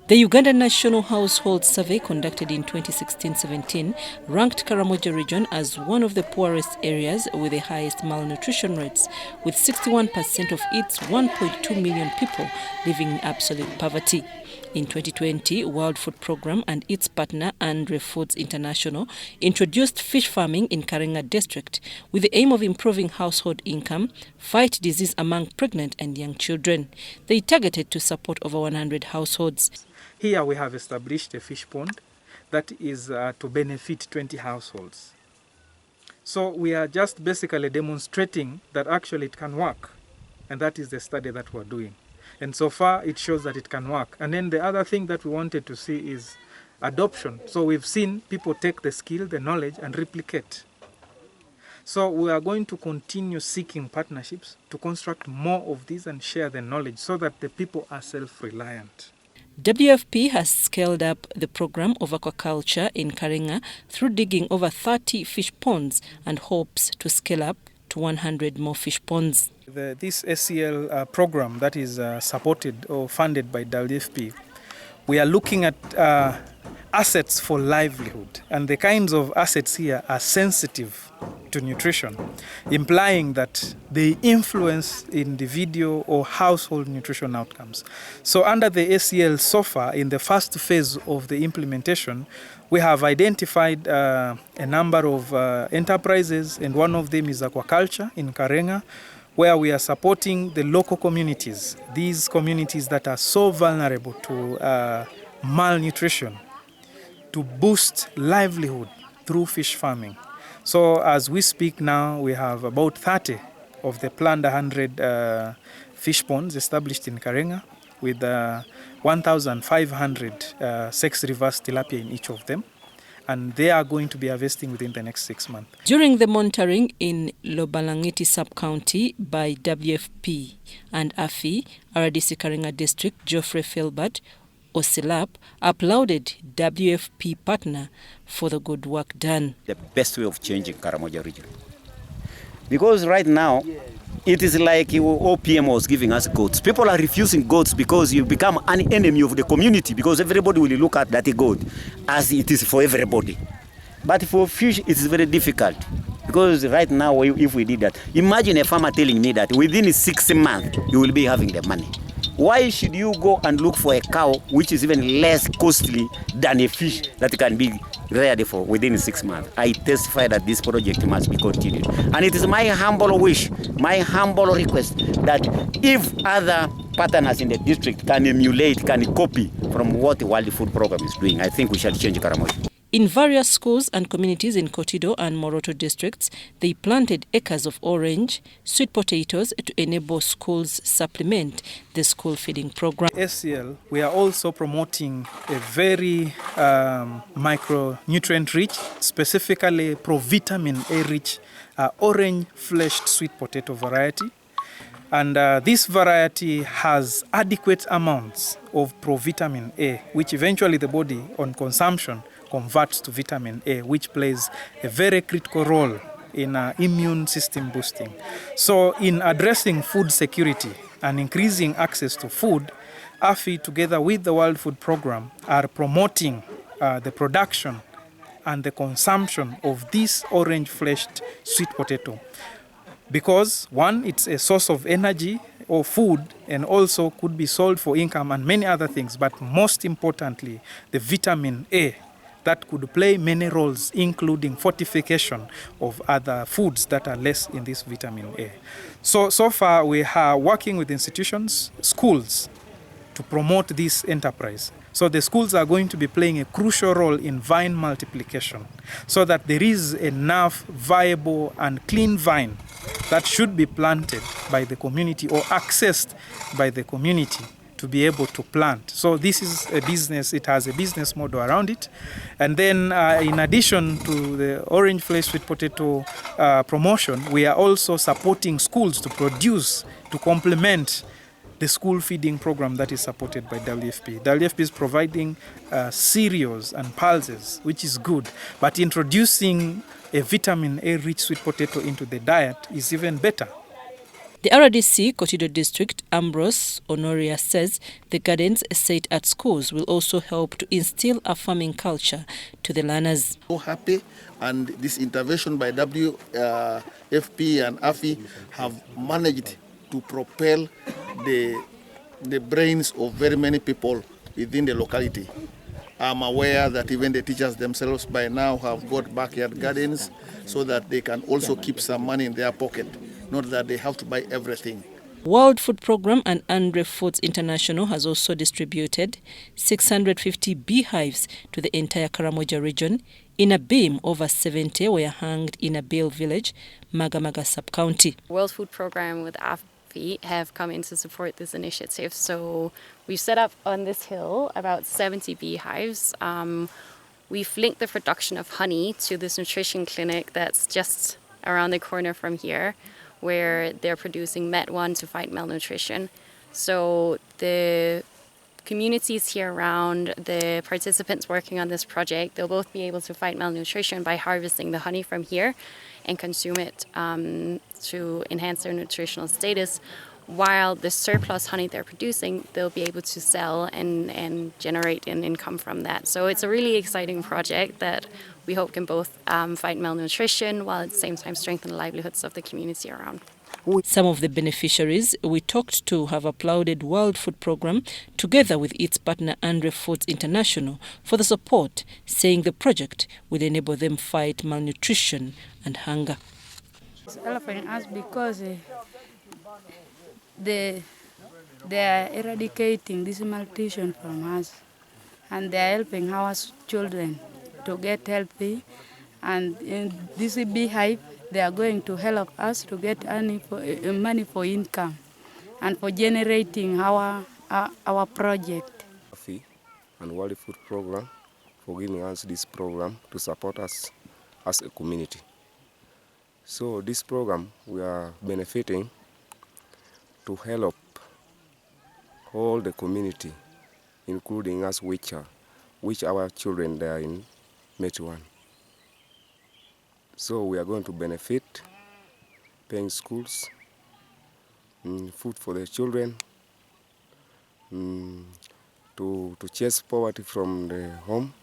The Uganda National Household Survey conducted in 2016-17 ranked Karamoja region as one of the poorest areas with the highest malnutrition rates, with 61% of its 1.2 million people living in absolute poverty. In 2020, World Food Programme and its partner AFI Foods International introduced fish farming in Karenga district with the aim of improving household income, fight disease among pregnant and young children. They targeted to support over 100 households. Here we have established a fish pond that is to benefit 20 households. So we are just basically demonstrating that actually it can work, and that is the study that we're doing. And so far it shows that it can work. And then the other thing that we wanted to see is adoption. So we've seen people take the skill, the knowledge, and replicate. So we are going to continue seeking partnerships to construct more of these and share the knowledge so that the people are self-reliant. WFP has scaled up the program of aquaculture in Karenga through digging over 30 fish ponds and hopes to scale up to 100 more fish ponds. This ACL program that is supported or funded by WFP, we are looking at assets for livelihood, and the kinds of assets here are sensitive to nutrition, implying that they influence individual or household nutrition outcomes. So under the ACL so far, in the first phase of the implementation, we have identified a number of enterprises, and one of them is aquaculture in Karenga, where we are supporting the local communities, these communities that are so vulnerable to malnutrition, to boost livelihood through fish farming. So as we speak now, we have about 30 of the planned 100 fish ponds established in Karenga with 1,500 sex-reverse tilapia in each of them. And they are going to be harvesting within the next 6 months. During the monitoring in Lobalangiti sub-county by WFP and AFI, RDC Karenga district, Geoffrey Philbert Osilap applauded WFP partner for the good work done. The best way of changing Karamoja region. Because right now, it is like OPM was giving us goats. People are refusing goats because you become an enemy of the community, because everybody will look at that goat as it is for everybody. But for fish, it is very difficult. Because right now, if we did that, imagine a farmer telling me that within 6 months, you will be having the money. Why should you go and look for a cow which is even less costly than a fish that can be reared for within 6 months? I testify that this project must be continued. And it is my humble wish, my humble request that if other partners in the district can emulate, can copy from what the World Food Programme is doing, I think we shall change Karamoja. In various schools and communities in Kotido and Moroto districts, they planted acres of orange, sweet potatoes to enable schools supplement the school feeding program. ACL, we are also promoting a very micronutrient-rich, specifically provitamin A-rich, orange-fleshed sweet potato variety. And this variety has adequate amounts of provitamin A, which eventually the body on consumption converts to vitamin A, which plays a very critical role in immune system boosting. So in addressing food security and increasing access to food, AFI, together with the World Food Programme, are promoting the production and the consumption of this orange-fleshed sweet potato. Because one, it's a source of energy or food, and also could be sold for income and many other things, but most importantly, the vitamin A that could play many roles, including fortification of other foods that are less in this vitamin A. So far we are working with institutions, schools, to promote this enterprise. So the schools are going to be playing a crucial role in vine multiplication, so that there is enough viable and clean vine that should be planted by the community or accessed by the community to be able to plant. So this is a business, it has a business model around it. And then in addition to the orange fleshed sweet potato promotion, we are also supporting schools to produce, to complement the school feeding program that is supported by WFP. WFP is providing cereals and pulses, which is good, but introducing a vitamin A rich sweet potato into the diet is even better. The RDC Kotido District, Ambrose Honoria, says the gardens set at schools will also help to instill a farming culture to the learners. So happy, and this intervention by WFP and AFI have managed to propel the brains of very many people within the locality. I'm aware that even the teachers themselves by now have got backyard gardens so that they can also keep some money in their pocket, not that they have to buy everything. World Food Programme and Andre Foods International has also distributed 650 beehives to the entire Karamoja region. In Abim, over 70 were hanged in a Abil village, Magamaga sub-county. World Food Programme with AFI have come in to support this initiative. So we've set up on this hill about 70 beehives. We've linked the production of honey to this nutrition clinic that's just around the corner from here, where they're producing METU to fight malnutrition. So the communities here around, the participants working on this project, they'll both be able to fight malnutrition by harvesting the honey from here and consume it to enhance their nutritional status, while the surplus honey they're producing, they'll be able to sell and generate an income from that. So it's a really exciting project that we hope can both fight malnutrition while at the same time strengthen the livelihoods of the community around. Some of the beneficiaries we talked to have applauded World Food Programme together with its partner Andre Foods International for the support, saying the project will enable them fight malnutrition and hunger. It's helping us because they are eradicating this malnutrition from us, and they are helping our children to get healthy. And in this beehive, they are going to help us to get money for income and for generating our project. AFI and World Food Programme for giving us this program to support us as a community. So this program we are benefiting to help all the community, including us which our children they are in METU. So we are going to benefit, paying schools, food for the children, to chase poverty from the home.